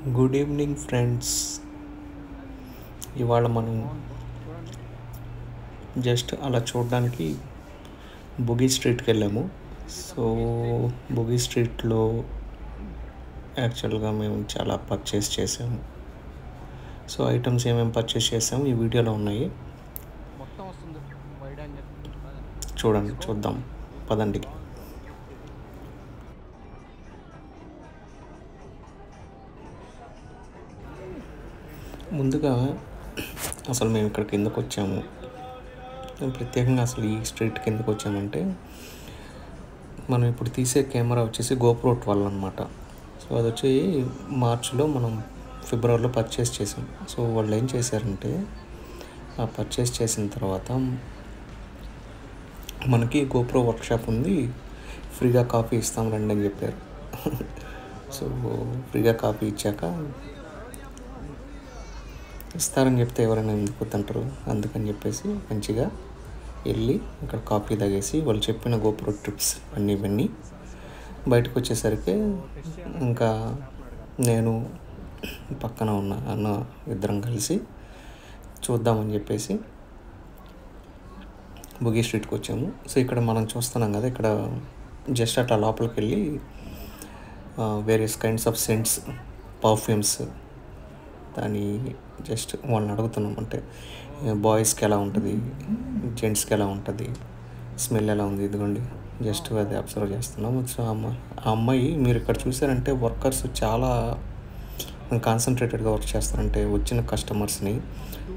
Good evening friends. ఇవాళ మనం just అలా చూడడానికి బుగీ స్ట్రీట్కి వెళ్ళాము. సో బుగీ స్ట్రీట్లో యాక్చువల్గా మేము చాలా పర్చేస్ చేసాము. సో ఐటమ్స్ ఏమేమి పర్చేస్ చేసాము ఈ వీడియోలో ఉన్నాయి, చూద్దాం పదండి. ముందుగా అసలు మేము ఇక్కడ కిందకు వచ్చాము. ప్రత్యేకంగా అసలు ఈ స్ట్రీట్ కిందకు వచ్చామంటే మనం ఇప్పుడు తీసే కెమెరా వచ్చేసి GoPro 12 అనమాట. సో అది వచ్చి మార్చిలో మనం ఫిబ్రవరిలో పర్చేస్ చేసాం. సో వాళ్ళు ఏం చేశారంటే ఆ పర్చేస్ చేసిన తర్వాత మనకి GoPro వర్క్షాప్ ఉంది, ఫ్రీగా కాపీ ఇస్తాం రండి అని చెప్పారు. సో ఫ్రీగా కాపీ ఇచ్చాక ఇస్తారని చెప్తే ఎవరైనా ఎందుకు వద్దంటారు, అందుకని చెప్పేసి మంచిగా వెళ్ళి ఇక్కడ కాపీ తాగేసి వాళ్ళు చెప్పిన GoPro ట్రిప్స్ ఇవన్నీ బయటకు వచ్చేసరికి ఇంకా నేను పక్కన ఉన్న అన్న ఇద్దరం కలిసి చూద్దామని చెప్పేసి బుగీ స్ట్రీట్కి వచ్చాము. సో ఇక్కడ మనం చూస్తున్నాం కదా, ఇక్కడ జస్ట్ అట్లా లోపలికి వెళ్ళి various kinds of cents, perfumes దాని జస్ట్ వాళ్ళని అడుగుతున్నాం. అంటే బాయ్స్కి ఎలా ఉంటుంది, జెంట్స్కి ఎలా ఉంటుంది, స్మెల్ ఎలా ఉంది, ఇదిగోండి జస్ట్ అది అబ్జర్వ్ చేస్తున్నాము. సో ఆ అమ్మాయి మీరు ఇక్కడ చూసారంటే వర్కర్స్ చాలా కాన్సన్ట్రేటెడ్గా వర్క్ చేస్తారంటే వచ్చిన కస్టమర్స్ని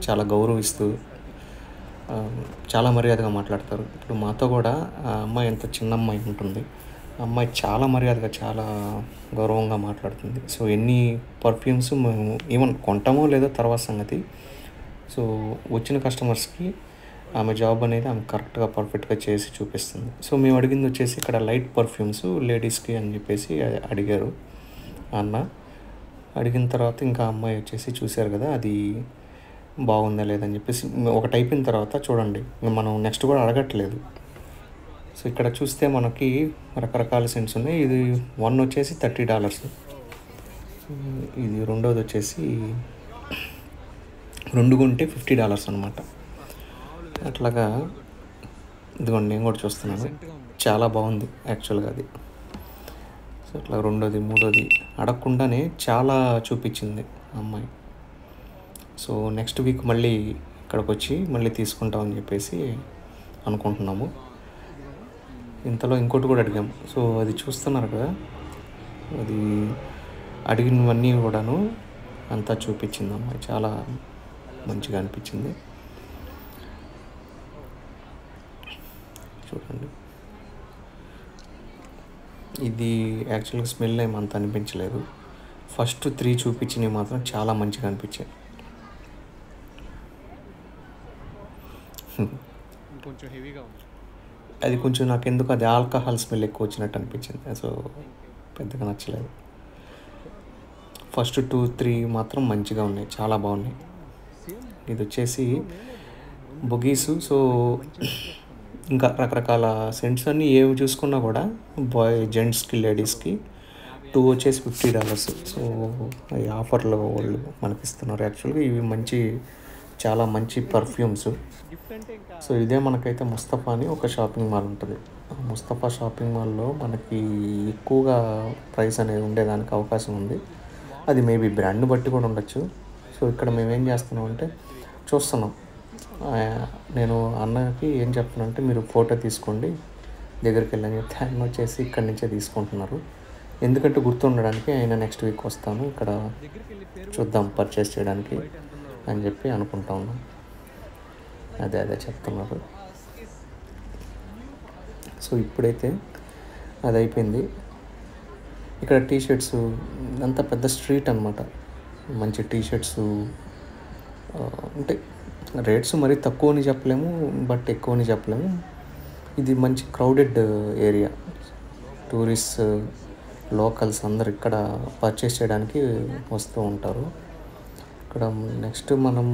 చాలా గౌరవిస్తూ చాలా మర్యాదగా మాట్లాడతారు. ఇప్పుడు మాతో కూడా ఆ అమ్మాయి ఎంత చిన్న అమ్మాయి ఉంటుంది, ఆ అమ్మాయి చాలా మర్యాదగా చాలా గౌరవంగా మాట్లాడుతుంది. సో ఎన్ని పర్ఫ్యూమ్స్ మేము ఈవెన్ కొంటామో లేదో తర్వాత సంగతి. సో వచ్చిన కస్టమర్స్కి ఆమె జాబ్ అనేది ఆమె కరెక్ట్గా పర్ఫెక్ట్గా చేసి చూపిస్తుంది. సో మేము అడిగింది వచ్చేసి ఇక్కడ లైట్ పర్ఫ్యూమ్స్ లేడీస్కి అని చెప్పేసి అడిగారు అన్న. అడిగిన తర్వాత ఇంకా అమ్మాయి వచ్చేసి చూశారు కదా అది బాగుందా లేదని చెప్పేసి ఒకటి అయిపోయిన తర్వాత చూడండి మనం నెక్స్ట్ కూడా అడగట్లేదు. సో ఇక్కడ చూస్తే మనకి రకరకాల సెంట్స్ ఉన్నాయి. ఇది వన్ వచ్చేసి $30, ఇది రెండోది వచ్చేసి 2 కొంటే $50 అనమాట. అట్లాగా ఇదిగోండి నేను కూడా చూస్తున్నాను, చాలా బాగుంది యాక్చువల్గా అది. సో అట్లా రెండోది మూడోది అడగకుండానే చాలా చూపించింది అమ్మాయి. సో నెక్స్ట్ వీక్ మళ్ళీ ఇక్కడికి వచ్చి మళ్ళీ తీసుకుంటామని చెప్పేసి అనుకుంటున్నాము. ఇంతలో ఇంకోటి కూడా అడిగాము. సో అది చూస్తున్నారు కదా, అది అడిగినవన్నీ కూడాను అంతా చూపించింది అమ్మాయి, చాలా మంచిగా అనిపించింది. చూడండి ఇది యాక్చువల్గా స్మెల్ ఏమంత అనిపించలేదు. ఫస్ట్ 3 చూపించినవి మాత్రం చాలా మంచిగా అనిపించాయి. అది కొంచెం నాకు ఎందుకు అది ఆల్కహాల్ స్మెల్ ఎక్కువ వచ్చినట్టు అనిపించింది. సో పెద్దగా నచ్చలేదు. ఫస్ట్ 2-3 మాత్రం మంచిగా ఉన్నాయి, చాలా బాగున్నాయి. ఇది వచ్చేసి బుగీసు. సో ఇంకా రకరకాల సెంట్స్ అన్నీ ఏవి చూసుకున్నా కూడా జెంట్స్కి లేడీస్కి 2 వచ్చేసి $50. సో ఈ ఆఫర్లో వాళ్ళు మనకిస్తున్నారు. యాక్చువల్గా ఇవి చాలా మంచి పర్ఫ్యూమ్స్. సో ఇదే మనకైతే ముస్తఫా అని ఒక షాపింగ్ మాల్ ఉంటుంది. ముస్తఫా షాపింగ్ మాల్లో మనకి ఎక్కువగా ప్రైస్ అనేది ఉండేదానికి అవకాశం ఉంది. అది మేబీ బ్రాండ్ని బట్టి కూడా ఉండొచ్చు. సో ఇక్కడ మేము ఏం చేస్తున్నాం అంటే చూస్తున్నాం. నేను అన్నకి ఏం చెప్తున్నా అంటే మీరు ఫోటో తీసుకోండి దగ్గరికి వెళ్ళని చెప్తే ఆయన వచ్చేసి ఇక్కడి నుంచే తీసుకుంటున్నారు. ఎందుకంటే గుర్తుండడానికి ఆయన నెక్స్ట్ వీక్ వస్తాను ఇక్కడ చూద్దాం పర్చేస్ చేయడానికి అని చెప్పి అనుకుంటా ఉన్నాం. అదే చెప్తున్నారు. సో ఇప్పుడైతే అది అయిపోయింది. ఇక్కడ టీషర్ట్స్ అంతా పెద్ద స్ట్రీట్ అనమాట. మంచి టీషర్ట్స్ అంటే రేట్స్ మరీ తక్కువ అని చెప్పలేము, బట్ ఎక్కువ అని చెప్పలేము. ఇది మంచి క్రౌడెడ్ ఏరియా. టూరిస్ట్ లోకల్స్ అందరు ఇక్కడ పర్చేస్ చేయడానికి వస్తూ ఉంటారు. ఇక్కడ నెక్స్ట్ మనం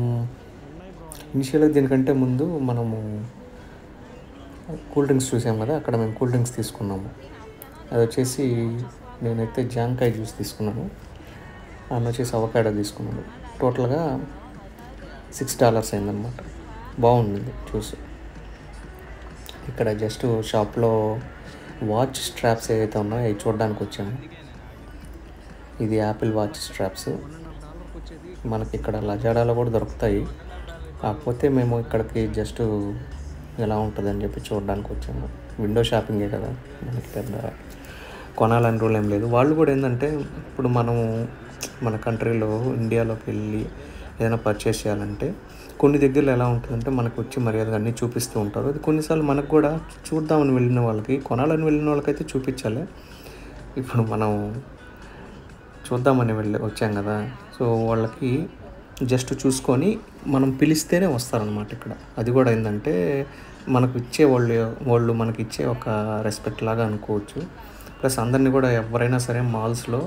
ఇనిషియల్గా దీనికంటే ముందు మనము కూల్ డ్రింక్స్ చూసాం కదా, అక్కడ మేము కూల్ డ్రింక్స్ తీసుకున్నాము. అది వచ్చేసి నేనైతే జాంకాయ జ్యూస్ తీసుకున్నాను. అన్న వచ్చేసి అవకాడో తీసుకున్నాడు. టోటల్గా $6 అయిందనమాట. బాగుంది చూసి. ఇక్కడ జస్ట్ షాప్లో వాచ్ స్ట్రాప్స్ ఏవైతే ఉన్నాయో అవి చూడడానికి వచ్చాము. ఇది యాపిల్ వాచ్ స్ట్రాప్స్. మనకి ఇక్కడ లజాడాలో కూడా దొరుకుతాయి. కాకపోతే మేము ఇక్కడికి జస్ట్ ఎలా ఉంటుందని చెప్పి చూడడానికి వచ్చాము. విండో షాపింగే కదా, మనకి పెద్ద కొనాలని రూల్ ఏం లేదు. వాళ్ళు కూడా ఏంటంటే ఇప్పుడు మనము మన కంట్రీలో ఇండియాలోకి వెళ్ళి ఏదైనా పర్చేస్ చేయాలంటే కొన్ని దగ్గరలో ఎలా ఉంటుందంటే మనకు వచ్చి మర్యాదగా అన్నీ చూపిస్తూ ఉంటారు. అది కొన్నిసార్లు మనకు కూడా చూద్దామని వెళ్ళిన వాళ్ళకి, కొనాలని వెళ్ళిన వాళ్ళకైతే చూపించాలి. ఇప్పుడు మనం చూద్దామని వచ్చాం కదా, సో వాళ్ళకి జస్ట్ చూసుకొని మనం పిలిస్తేనే వస్తారనమాట ఇక్కడ. అది కూడా ఏంటంటే మనకు ఇచ్చే వాళ్ళు మనకి ఇచ్చే ఒక రెస్పెక్ట్ లాగా అనుకోవచ్చు. ప్లస్ అందరినీ కూడా ఎవరైనా సరే మాల్స్లో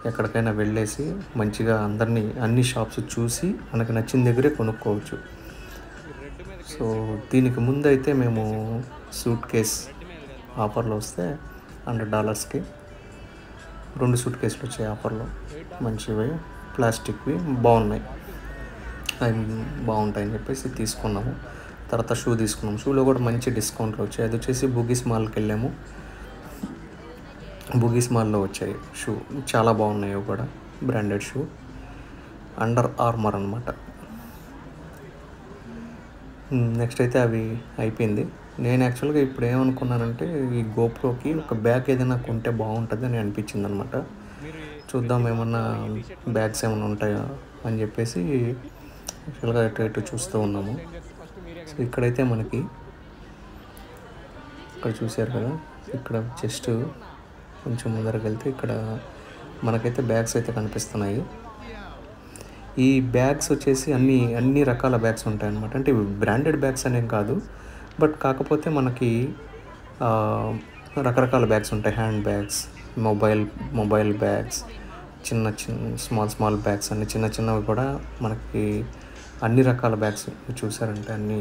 ఎక్కడికైనా వెళ్ళేసి మంచిగా అందరినీ అన్ని షాప్స్ చూసి మనకు నచ్చిన దగ్గరే కొనుక్కోవచ్చు. సో దీనికి ముందు అయితే మేము సూట్ కేస్ ఆఫర్లో వస్తే $100కి 2 సూట్ కేసులు వచ్చాయి ఆఫర్లో. మంచివి, ప్లాస్టిక్వి బాగున్నాయి. అవి బాగుంటాయని చెప్పేసి తీసుకున్నాము. తర్వాత షూ తీసుకున్నాము. షూలో కూడా మంచి డిస్కౌంట్లు వచ్చాయి. అది వచ్చేసి బుగీస్ మాల్కి వెళ్ళాము. బుగీస్ మాల్లో వచ్చాయి షూ, చాలా బాగున్నాయి. అవి కూడా బ్రాండెడ్ షూ, అండర్ ఆర్మర్ అనమాట. నెక్స్ట్ అయితే అవి అయిపోయింది. నేను యాక్చువల్గా ఇప్పుడు ఏమనుకున్నానంటే ఈ గోప్రోకి ఒక బ్యాగ్ ఏదైనా కొంటే బాగుంటుంది అని అనిపించింది అనమాట. చూద్దాం ఏమన్నా బ్యాగ్స్ ఏమైనా ఉంటాయా అని చెప్పేసి యాక్చువల్గా ఎటు చూస్తూ ఉన్నాము. సో ఇక్కడైతే మనకి ఇక్కడ చూశారు కదా, ఇక్కడ జస్ట్ కొంచెం ముందరకు వెళ్తే ఇక్కడ మనకైతే బ్యాగ్స్ అయితే కనిపిస్తున్నాయి. ఈ బ్యాగ్స్ వచ్చేసి అన్ని రకాల బ్యాగ్స్ ఉంటాయన్నమాట. అంటే బ్రాండెడ్ బ్యాగ్స్ అనేం కాదు, బట్ కాకపోతే మనకి రకరకాల బ్యాగ్స్ ఉంటాయి. Hand bags, mobile bags, small bags అన్ని చిన్నవి కూడా మనకి అన్ని రకాల బ్యాగ్స్ చూసారంటే అన్ని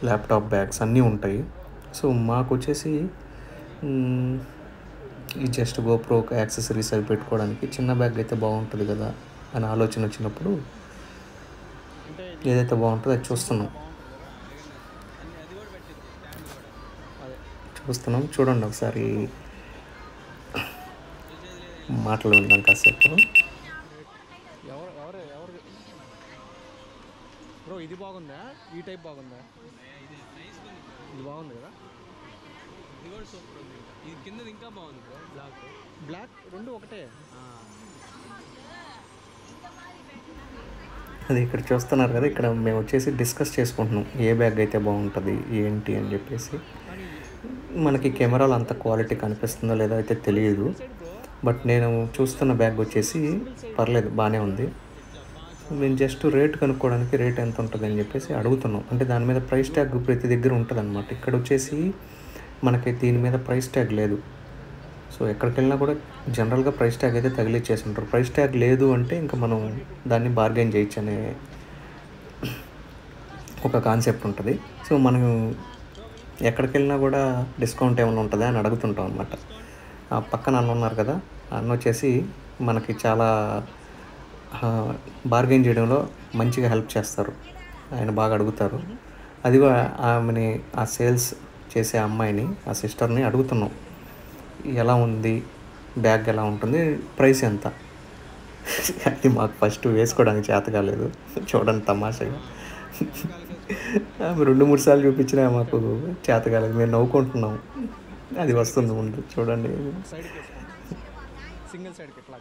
ల్యాప్టాప్ బ్యాగ్స్ అన్నీ ఉంటాయి. సో మాకు వచ్చేసి ఈ జస్ట్ గోప్రో యాక్సెసరీస్ అవి పెట్టుకోవడానికి చిన్న బ్యాగ్ అయితే బాగుంటుంది కదా అని ఆలోచన వచ్చినప్పుడు ఏదైతే బాగుంటుందో అది చూస్తున్నాం. చూడండి ఒకసారి, మాటలు విందాం కాసేపు. బ్రో ఇది బాగుందా? ఈ టైప్ బాగుందా? ఇది బాగుంది కదా, ఇది కూడా సూపర్ ఉంది. ఇది కిందది ఇంకా బాగుంది బ్రో, బ్లాక్ రెండు ఒకటే. అది ఇక్కడ చూస్తున్నారు కదా, ఇక్కడ మేము వచ్చేసి డిస్కస్ చేసుకుంటున్నాం ఏ బ్యాగ్ అయితే బాగుంటుంది ఏంటి అని చెప్పేసి. మనకి కెమెరాలో అంత క్వాలిటీ కనిపిస్తుందో లేదో అయితే తెలియదు, బట్ నేను చూస్తున్న బ్యాగ్ వచ్చేసి పర్లేదు, బాగానే ఉంది. నేను జస్ట్ రేట్ కనుక్కోవడానికి రేట్ ఎంత ఉంటుంది అని చెప్పేసి అడుగుతున్నాం. అంటే దాని మీద ప్రైస్ ట్యాగ్ ప్రతి దగ్గర ఉంటుంది అనమాట. ఇక్కడ వచ్చేసి మనకి దీని మీద ప్రైస్ ట్యాగ్ లేదు. సో ఎక్కడికి వెళ్ళినా కూడా జనరల్గా ప్రైస్ ట్యాగ్ అయితే తగిలిచ్చేసి ఉంటారు. ప్రైస్ ట్యాగ్ లేదు అంటే ఇంకా మనం దాన్ని బార్గెన్ చేయొచ్చు అనే ఒక కాన్సెప్ట్ ఉంటుంది. సో మనం ఎక్కడికి వెళ్ళినా కూడా డిస్కౌంట్ ఏమైనా ఉంటుందా అని అడుగుతుంటాం అనమాట. ఆ పక్కన అన్న ఉన్నారు కదా, అన్న వచ్చేసి మనకి చాలా బార్గెన్ చేయడంలో మంచిగా హెల్ప్ చేస్తారు. ఆయన బాగా అడుగుతారు. అది కూడా ఆమెని, ఆ సేల్స్ చేసే అమ్మాయిని, ఆ సిస్టర్ని అడుగుతున్నాం ఎలా ఉంది బ్యాగ్, ఎలా ఉంటుంది, ప్రైస్ ఎంత. అది మాకు ఫస్ట్ వేసుకోవడానికి చేత కాలేదు. చూడండి తమాషగా, ఆమె 2-3 సార్లు చూపించినా మాకు చేత కాలేదు. మేము నవ్వుకుంటున్నాం. అది వస్తుంది ముందు చూడండి. సింగిల్ సైడ్కి ఎట్లా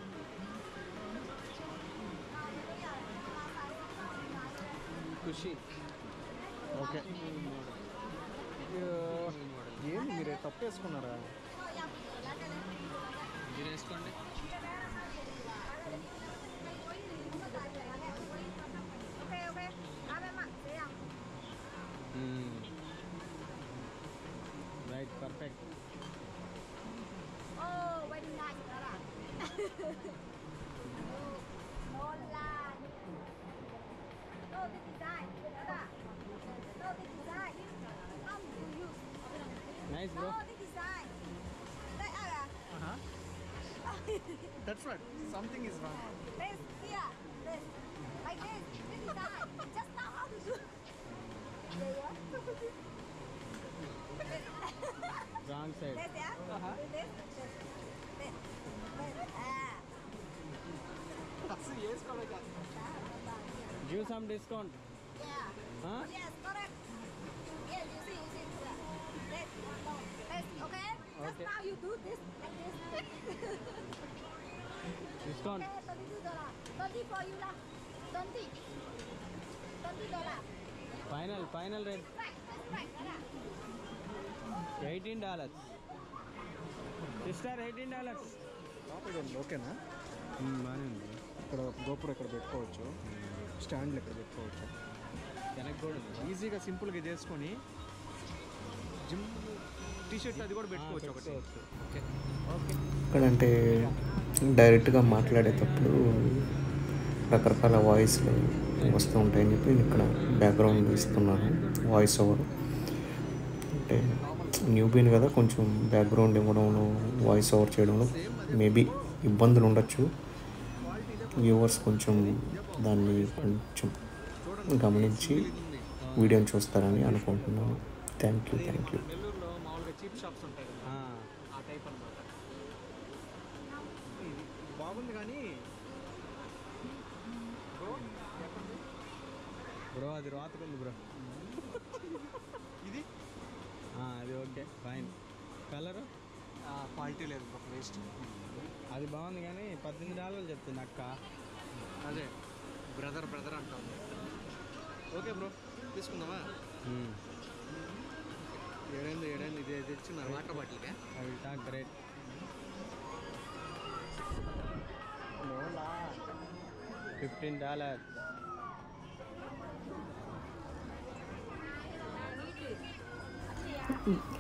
ఖుషి. ఓకే, ఏంటి మీరు తప్పు వేసుకున్నారా? మీరు వేసుకోండి. Right, perfect. Nice bro. That's what. Something is wrong. This here, this like this. This is that. Just now how to do. There you are. Wrong side. This yeah. This. This. అసలు వేసుకోవడం కాదు. Give some discount. Yeah. Huh? Yes, correct. Yes, you see. This. No. This. Okay. Just Okay. now you do this like this. Discount. Okay, $22. 20 for you lah. 20. $20. Final rate. Right. $18. Sister, $18. ఓకేనా? బాగానే ఉంది. ఇక్కడ గోపురం ఇక్కడ పెట్టుకోవచ్చు, స్టాండ్లు ఇక్కడ పెట్టుకోవచ్చు. వెనక్కి కూడా ఉంది. ఈజీగా సింపుల్గా చేసుకొని జిమ్ టీషర్ట్ అది కూడా పెట్టుకోవచ్చు ఒకటి. ఓకే. ఇక్కడ అంటే డైరెక్ట్గా మాట్లాడేటప్పుడు రకరకాల వాయిస్లు వస్తూ ఉంటాయని చెప్పి నేను ఇక్కడ బ్యాక్గ్రౌండ్ ఇస్తున్నాను, వాయిస్ ఓవర్. అంటే న్యూబీన్ కదా, కొంచెం బ్యాక్గ్రౌండ్ ఇవ్వడంలో, వాయిస్ ఓవర్ చేయడంలో మేబీ ఇబ్బందులు ఉండొచ్చు. వ్యూవర్స్ కొంచెం దాన్ని కొంచెం గమనించి వీడియోని చూస్తారని అనుకుంటున్నాను. Thank you. నెల్లూరులో మామూలుగా చీప్ షాప్స్ ఉంటాయి కదా, ఆ టైప్ అన్నమాట. ఇది బాగుంది కానీ బ్రో అది రాతకుంది బ్రో. ఇది అది ఓకే ఫైన్. కలరు క్వాలిటీ లేదు బ్రో, వేస్ట్. అది బాగుంది కానీ $18 చెప్తుంది అక్క. అదే బ్రదర్ అంటాను. ఓకే బ్రో, తీసుకుందామా? ఏడైంది ఇది తెచ్చిన వాటర్ బాటిల్గా. I will talk great. $15.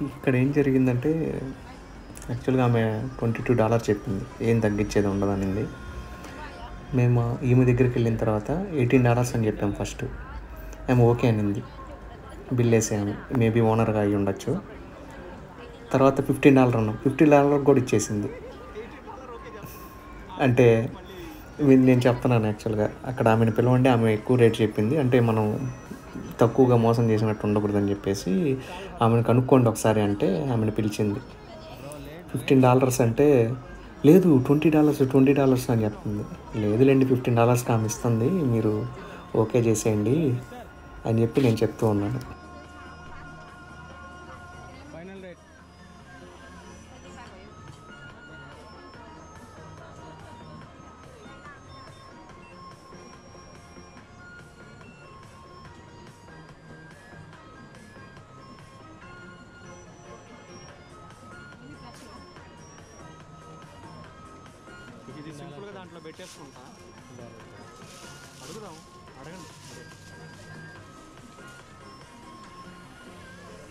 ఇక్కడ ఏం జరిగిందంటే యాక్చువల్గా ఆమె $22 చెప్పింది, ఏం తగ్గించేది ఉండదనింది. మేము ఈమె దగ్గరికి వెళ్ళిన తర్వాత $18 అని చెప్పాము ఫస్ట్. ఆమె ఓకే అనింది, బిల్ వేసాము. మేబీ ఓనర్గా అయ్యి ఉండొచ్చు. తర్వాత $15 అన్నాం, $50 కూడా ఇచ్చేసింది. అంటే నేను చెప్తున్నాను యాక్చువల్గా అక్కడ ఆమెను పిలవండి, ఆమె ఎక్కువ రేట్ చెప్పింది. అంటే మనం తక్కువగా మోసం చేసినట్టు ఉండకూడదని చెప్పేసి ఆమెను కనుక్కోండి ఒకసారి అంటే ఆమెను పిలిచింది. $15 అంటే లేదు $20 అని చెప్తుంది. లేదులేండి $15కి ఆమె ఇస్తుంది, మీరు ఓకే చేసేయండి అని చెప్పి నేను చెప్తూ ఉన్నాను. ఫైనల్ రేట్ ఇది సింపుల్గా దాంట్లో పెట్టేసుకుంటా. అడగండి.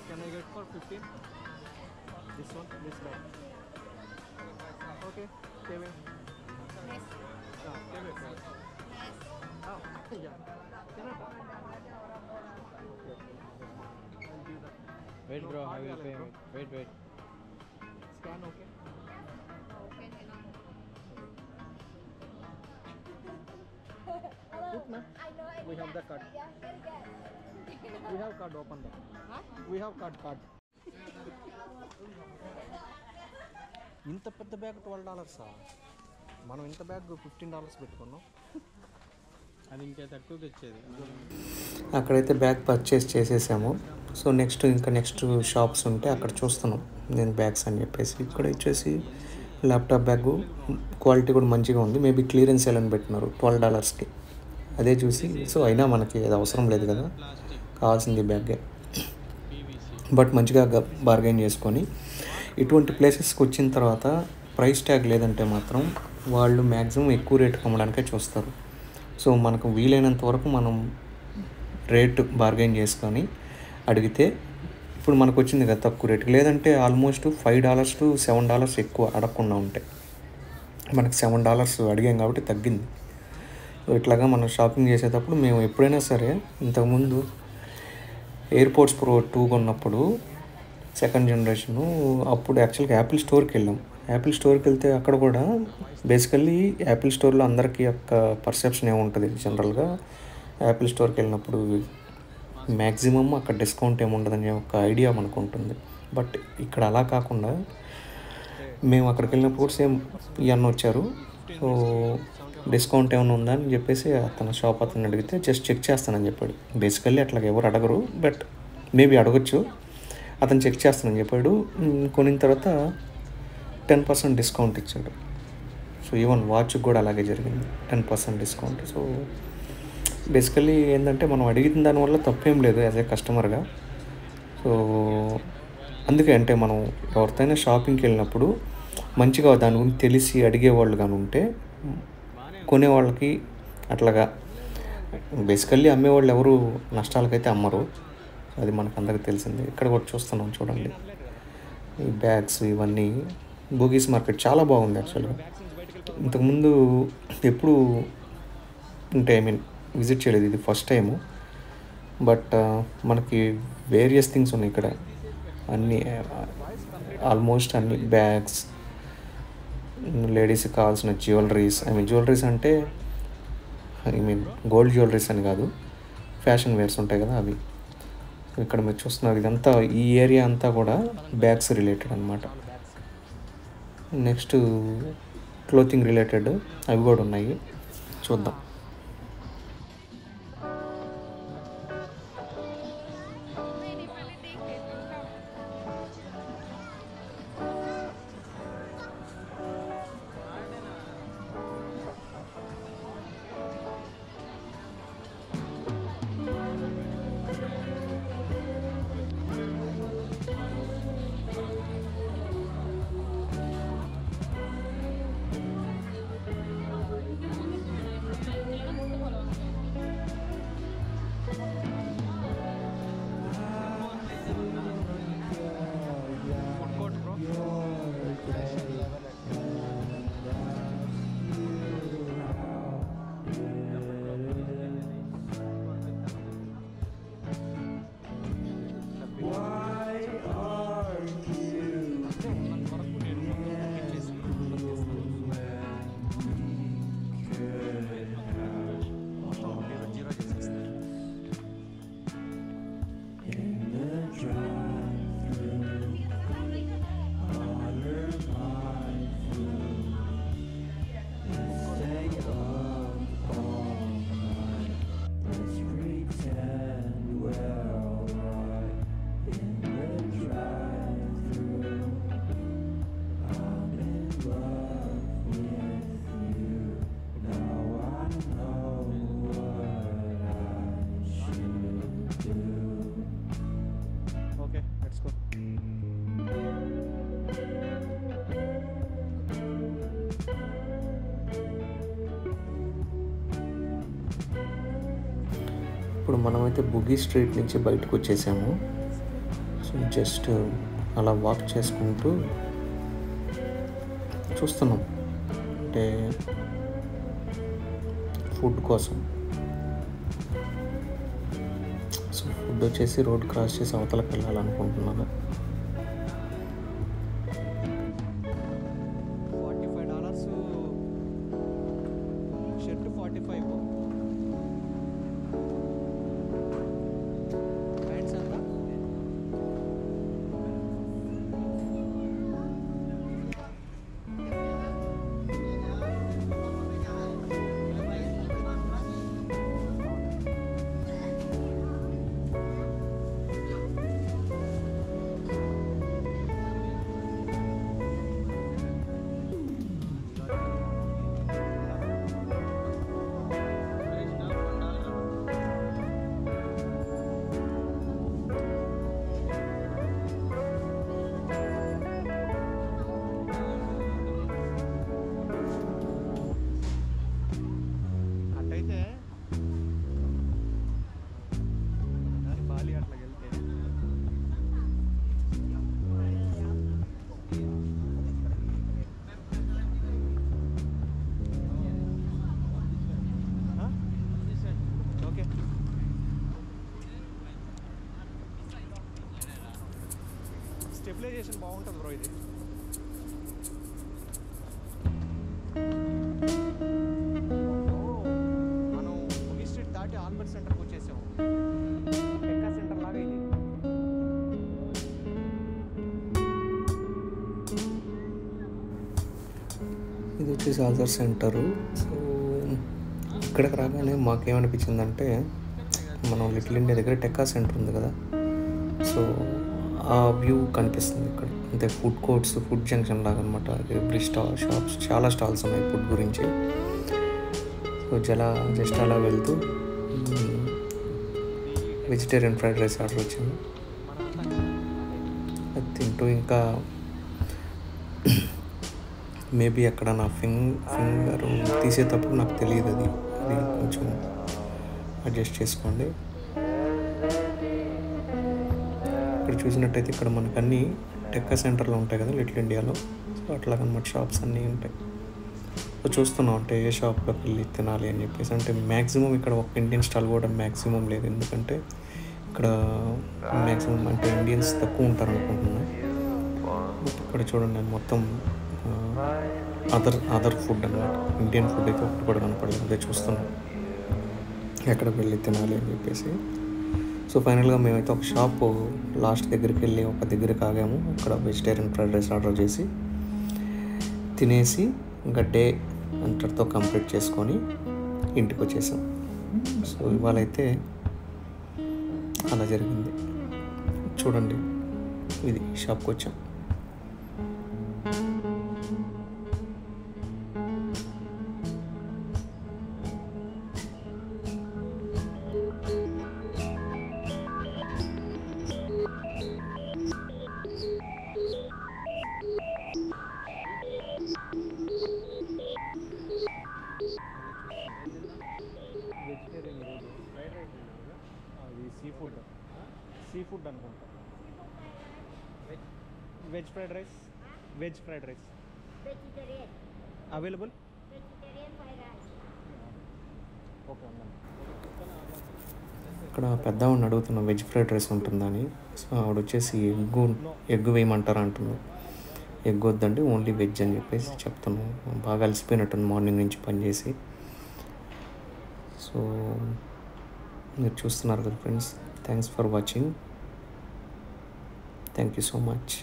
Can I get for 15? This one, this bag. Okay, payment. Payment. Wait bro, I will pay. Wait. Scan okay. We have the card. We have card, open that. We have card. ఇంత పెద్ద bag $12. మనం ఇంత bag $15 పెట్టుకున్నాం. అది ఇంకా తక్కువకి వచ్చేది. అక్కడైతే బ్యాగ్ పర్చేస్ చేసేసాము. సో నెక్స్ట్ షాప్స్ ఉంటే అక్కడ చూస్తున్నాం నేను బ్యాగ్స్ అని చెప్పేసి. ఇక్కడ వచ్చేసి ల్యాప్టాప్ బ్యాగు క్వాలిటీ కూడా మంచిగా ఉంది. మేబీ క్లియరెన్స్ సేల్ అని పెట్టినారు $12కి. అదే చూసి సో అయినా మనకి అది అవసరం లేదు కదా, కావాల్సింది బ్యాగే. బట్ మంచిగా బార్గెన్ చేసుకొని ఇటువంటి ప్లేసెస్కి వచ్చిన తర్వాత ప్రైస్ ట్యాగ్ లేదంటే మాత్రం వాళ్ళు మ్యాక్సిమం ఎక్కువ రేటుకి అమ్మడానికే చూస్తారు. సో మనకు వీలైనంత వరకు మనం రేటు బార్గెన్ చేసుకొని అడిగితే, ఇప్పుడు మనకు వచ్చింది కదా తక్కువ రేటుకి, లేదంటే ఆల్మోస్ట్ $5 to $7 ఎక్కువ అడగకుండా ఉంటాయి. మనకు $7 అడిగాం కాబట్టి తగ్గింది. సో ఇట్లాగా మనం షాపింగ్ చేసేటప్పుడు మేము ఎప్పుడైనా సరే, ఇంతకుముందు ఎయిర్పోర్ట్స్ ప్రో 2 కొన్నప్పుడు సెకండ్ జనరేషను, అప్పుడు యాక్చువల్గా యాపిల్ స్టోర్కి వెళ్ళాం. యాపిల్ స్టోర్కి వెళ్తే అక్కడ కూడా బేసికల్లీ యాపిల్ స్టోర్లో అందరికీ యొక్క పర్సెప్షన్ ఏముంటుంది జనరల్గా, యాపిల్ స్టోర్కి వెళ్ళినప్పుడు మ్యాక్సిమం అక్కడ డిస్కౌంట్ ఏముండదని ఒక ఐడియా మనకు ఉంటుంది. బట్ ఇక్కడ అలా కాకుండా మేము అక్కడికి వెళ్ళినప్పుడు కూడా సేమ్ ఇవన్నీ వచ్చారు. సో డిస్కౌంట్ ఏమైనా ఉందా అని చెప్పేసి అతను షాప్ అతను అడిగితే జస్ట్ చెక్ చేస్తానని చెప్పాడు. బేసికల్లీ అట్లా ఎవరు అడగరు, బట్ మేబీ అడగచ్చు. అతను చెక్ చేస్తానని చెప్పాడు. కొనిన తర్వాత 10% డిస్కౌంట్ ఇచ్చాడు. సో ఈవెన్ వాచ్కి కూడా అలాగే జరిగింది, 10% డిస్కౌంట్. సో బేసికల్లీ ఏంటంటే మనం అడిగిన దానివల్ల తప్పేం లేదు యాజ్ ఏ కస్టమర్గా. సో అందుకే అంటే మనం ఎవరితోనైనా షాపింగ్కి వెళ్ళినప్పుడు మంచిగా దాని గురించి తెలిసి అడిగేవాళ్ళు కానీ ఉంటే కొనేవాళ్ళకి అట్లాగా, బేసికల్లీ అమ్మేవాళ్ళు ఎవరు నష్టాలకైతే అమ్మరు, అది మనకు అందరికీ తెలిసింది. ఇక్కడ కూడా చూస్తున్నాం చూడండి, ఈ బ్యాగ్స్ ఇవన్నీ. బోగీస్ మార్కెట్ చాలా బాగుంది యాక్చువల్గా. ఇంతకుముందు ఎప్పుడు అంటే విజిట్ చేయలేదు, ఇది ఫస్ట్ టైము. బట్ మనకి వేరియస్ థింగ్స్ ఉన్నాయి ఇక్కడ, అన్నీ ఆల్మోస్ట్ అన్ని బ్యాగ్స్, లేడీస్కి కావాల్సిన జ్యువెలరీస్. జ్యువెలరీస్ అంటే గోల్డ్ జ్యువెలరీస్ అని కాదు, ఫ్యాషన్ వేర్స్ ఉంటాయి కదా అవి. ఇక్కడ మీరు చూస్తున్నారు ఇదంతా, ఈ ఏరియా అంతా కూడా బ్యాగ్స్ రిలేటెడ్ అనమాట. నెక్స్ట్ క్లోతింగ్ రిలేటెడ్ అవి కూడా ఉన్నాయి, చూద్దాం. ఇప్పుడు మనమైతే బుగీ స్ట్రీట్ నుంచి బయటకు వచ్చేసాము. సో జస్ట్ అలా వాక్ చేసుకుంటూ చూస్తున్నాం, అంటే ఫుడ్ కోసం. సో ఫుడ్ వచ్చేసి రోడ్ క్రాస్ చేసి అవతలకు వెళ్ళాలనుకుంటున్నాను. షర్ట్ 45, ప్యాంట్స్ ఎంత? స్టెబిలైజేషన్ బాగుంటుంది బ్రో ఇది. ఇది వచ్చేసి ఆధార్ సెంటరు. సో ఇక్కడికి రాగానే మాకేమనిపించిందంటే మనం లిటిల్ ఇండియా దగ్గర టెక్కా సెంటర్ ఉంది కదా, సో ఆ వ్యూ కనిపిస్తుంది ఇక్కడ. అంటే ఫుడ్ కోర్ట్స్, ఫుడ్ జంక్షన్ లాగా అనమాట. ఎవ్రీ షాప్స్, చాలా స్టాల్స్ ఉన్నాయి ఫుడ్ గురించి. సో జస్ట్ అలా వెళ్తూ వెజిటేరియన్ ఫ్రైడ్ రైస్ ఆర్డర్ వచ్చింది. అది తింటూ ఇంకా మేబీ అక్కడ నా ఫింగర్ తీసేటప్పుడు నాకు తెలియదు, అది కొంచెం అడ్జస్ట్ చేసుకోండి. ఇక్కడ చూసినట్టయితే ఇక్కడ మనకు అన్నీ టెక్కా సెంటర్లో ఉంటాయి కదా లిటిల్ ఇండియాలో. సో అట్లాగనమాట షాప్స్ అన్నీ ఉంటాయి. సో చూస్తున్నాం అంటే ఏ షాప్లోకి వెళ్ళి తినాలి అని చెప్పేసి. అంటే మ్యాక్సిమం ఇక్కడ ఒక ఇండియన్ స్టాల్ కూడా మ్యాక్సిమం లేదు, ఎందుకంటే ఇక్కడ మ్యాక్సిమం అంటే ఇండియన్స్ తక్కువ ఉంటారు అనుకుంటున్నాను. ఇక్కడ చూడండి మొత్తం అదర్ ఫుడ్ అన్నమాట. ఇండియన్ ఫుడ్ అయితే ఒకటి కూడా కనపడలేదు. అదే చూస్తున్నాం ఎక్కడికి వెళ్ళి తినాలి అని చెప్పేసి. సో ఫైనల్గా మేమైతే ఒక షాప్ లాస్ట్ దగ్గరికి వెళ్ళి ఒక దగ్గరికి ఆగాము. అక్కడ వెజిటేరియన్ ఫ్రైడ్ రైస్ ఆర్డర్ చేసి తినేసి ఇంకా డే అంతటితో కంప్లీట్ చేసుకొని ఇంటికి వచ్చేసాం. సో ఇవాళైతే అలా జరిగింది. చూడండి, ఇది షాప్కి వచ్చాం. వెజిటేరియన్ ఈరోజు ఫ్రైడ్ రైస్ అది సీ ఫుడ్ అనుకుంటా. Veg fried rice Vegetarian. Available. Vegetarian fried rice. Okay ఉందండి. ఇక్కడ పెద్దవాడిని అడుగుతున్నాం వెజ్ ఫ్రైడ్ రైస్ ఉంటుందని. సో ఆవిడ వచ్చేసి ఎగ్ వేయమంటారా అంటున్నాం. ఎగ్ వద్దండి, ఓన్లీ వెజ్ అని చెప్పేసి చెప్తున్నాం. బాగా అలసిపోయినట్టుంది మార్నింగ్ నుంచి పనిచేసి. సో మీరు చూస్తున్నారు కదా friends. Thanks for watching. Thank you so much.